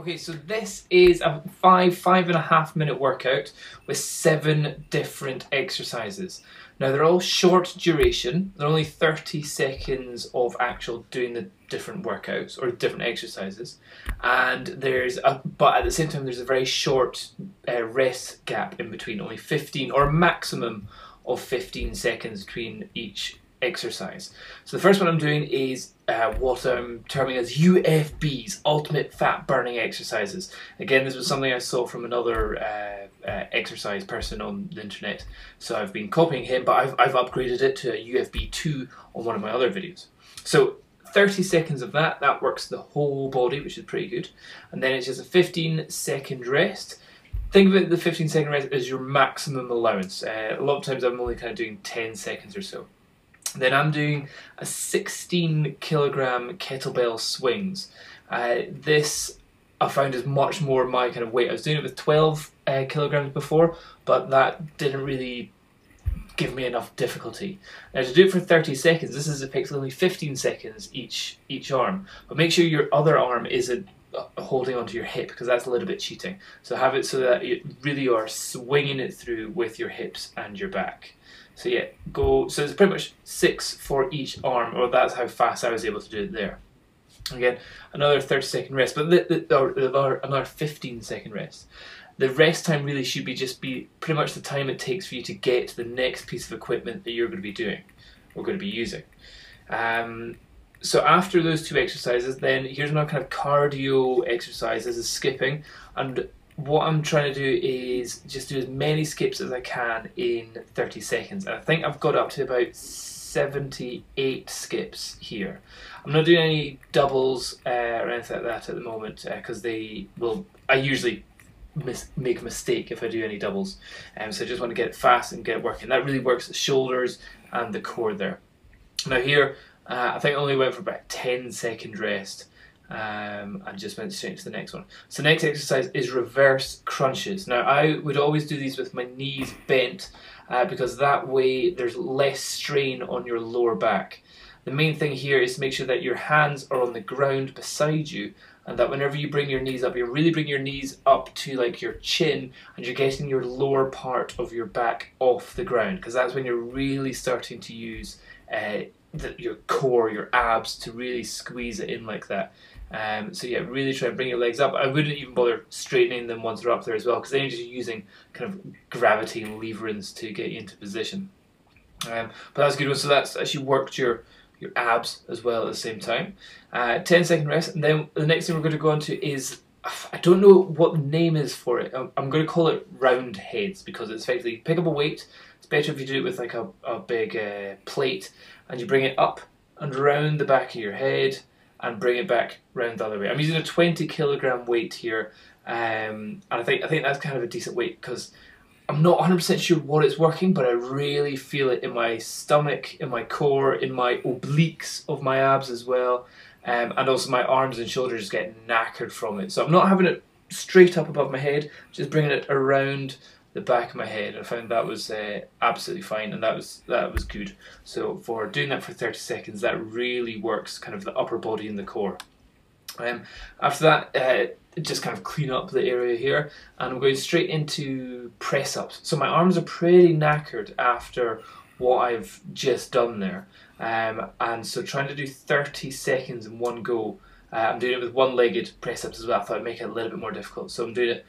Okay, so this is a 5.5 minute workout with 7 different exercises. Now they're all short duration, they're only 30 seconds of actual doing the different workouts or different exercises, and but at the same time there's a very short rest gap in between, only 15 or a maximum of 15 seconds between each exercise. So the first one I'm doing is what I'm terming as UFBs, ultimate fat burning exercises. Again, this was something I saw from another exercise person on the internet, so I've been copying him, but I've upgraded it to a UFB 2 on one of my other videos. So 30 seconds of that works the whole body, which is pretty good, and then it's just a 15-second rest. Think of it, the 15-second rest as your maximum allowance. A lot of times I'm only kind of doing 10 seconds or so. Then I'm doing a 16 kilogram kettlebell swings. This I found is much more my kind of weight. I was doing it with 12 kilograms before, but that didn't really give me enough difficulty. Now to do it for 30 seconds, this is effectively only 15 seconds each arm. But make sure your other arm isn't holding onto your hip, because that's a little bit cheating. So have it so that you really are swinging it through with your hips and your back. So yeah, so it's pretty much 6 for each arm, or that's how fast I was able to do it there. Again, another 30-second rest, but another 15-second rest. The rest time really should be pretty much the time it takes for you to get to the next piece of equipment that you're going to be doing, or going to be using. So after those 2 exercises, then here's another kind of cardio exercise. This is skipping, and what I'm trying to do is just do as many skips as I can in 30 seconds. And I think I've got up to about 78 skips here. I'm not doing any doubles or anything like that at the moment, because I usually make a mistake if I do any doubles. So I just want to get it fast and get it working. That really works the shoulders and the core there. Now here, I think I only went for about a 10-second rest. And just went straight to the next one. So next exercise is reverse crunches. Now I would always do these with my knees bent, because that way there's less strain on your lower back. The main thing here is to make sure that your hands are on the ground beside you, and that whenever you bring your knees up, you really bring your knees up to like your chin, and you're getting your lower part of your back off the ground, because that's when you're really starting to use your core, your abs, to really squeeze it in like that. So yeah, really try and bring your legs up. I wouldn't even bother straightening them once they're up there as well, because then you're just using kind of gravity and leverance to get you into position. But that's a good one. So that's actually worked your abs as well at the same time. 10-second rest, and then the next thing we're going to go on to is, I don't know what the name is for it. I'm going to call it round heads, because it's effectively pick up a weight. It's better if you do it with like a big plate, and you bring it up and around the back of your head and bring it back round the other way. I'm using a 20 kilogram weight here, and I think that's kind of a decent weight, because I'm not 100% sure what it's working, but I really feel it in my stomach, in my core, in my obliques of my abs as well, and also my arms and shoulders get knackered from it. So I'm not having it straight up above my head, just bringing it around the back of my head. I found that was absolutely fine, and that was good. So for doing that for 30 seconds, that really works kind of the upper body and the core. After that, just kind of clean up the area here, and I'm going straight into press-ups. So my arms are pretty knackered after what I've just done there, and so trying to do 30 seconds in one go. I'm doing it with one-legged press-ups as well. I thought I'd make it a little bit more difficult, so I'm doing it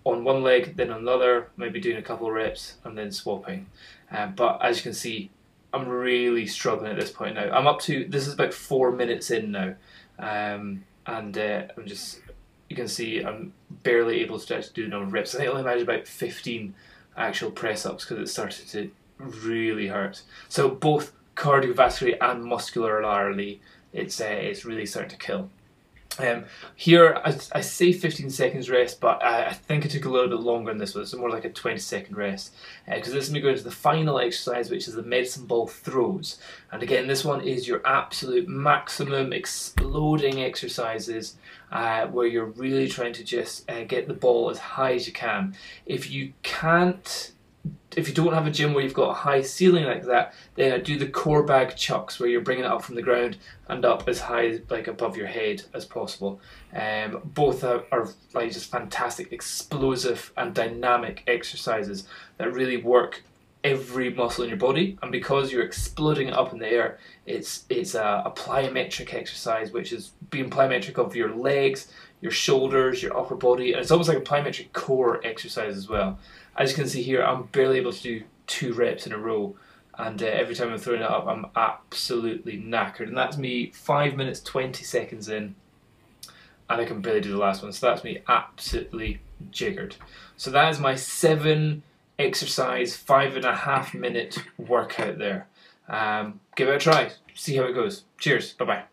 on one leg, then on the other, maybe doing a couple of reps and then swapping. But as you can see, I'm really struggling at this point now. I'm up to, this is about 4 minutes in now, and I'm just, you can see I'm barely able to actually do the number of reps. I think I only managed about 15 actual press-ups, because it started to really hurt. So both cardiovascularly and muscularly, it's really starting to kill. Here I say 15 seconds rest, but I think I took a little bit longer than this one. It's more like a 20-second rest, because this is me going to the final exercise, which is the medicine ball throws. And again, this one is your absolute maximum exploding exercises, where you're really trying to just get the ball as high as you can. If you can't if you don't have a gym where you've got a high ceiling like that, then I do the core bag chucks where you're bringing it up from the ground and up as high, like above your head as possible. Both are like just fantastic, explosive and dynamic exercises that really work every muscle in your body, and because you're exploding it up in the air, it's a plyometric exercise, which is being plyometric of your legs, your shoulders, your upper body, and it's almost like a plyometric core exercise as well. As you can see here, I'm barely able to do 2 reps in a row, and every time I'm throwing it up, I'm absolutely knackered, and that's me 5 minutes 20 seconds in, and I can barely do the last one, so that's me absolutely jiggered. So that is my 7 exercise 5.5 minute workout there. Give it a try, see how it goes. Cheers, bye bye.